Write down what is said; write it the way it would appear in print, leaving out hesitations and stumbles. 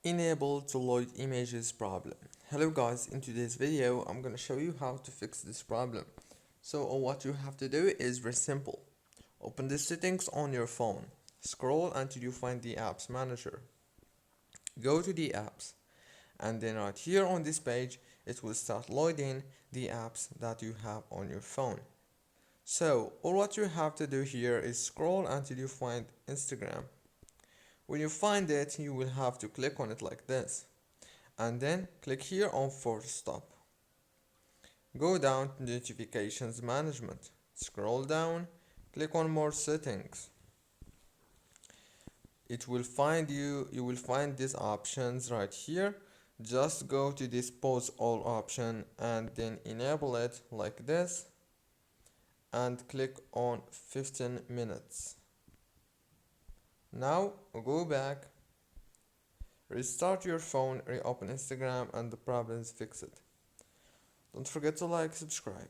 Enable to load images problem. Hello guys, in today's video I'm gonna show you how to fix this problem. So what you have to do is very simple. Open the settings on your phone. Scroll until you find the apps manager. Go to the apps and then right here on this page it will start loading the apps that you have on your phone. So all what you have to do here is scroll until you find Instagram. When you find it, you will have to click on it like this and then click here on forward stop. Go down to notifications management, scroll down, click on more settings. It will find you will find these options right here. Just go to this pause all option and then enable it like this and click on 15 minutes. Now go back, restart your phone, reopen Instagram, and the problem is fixed. Don't forget to like, subscribe.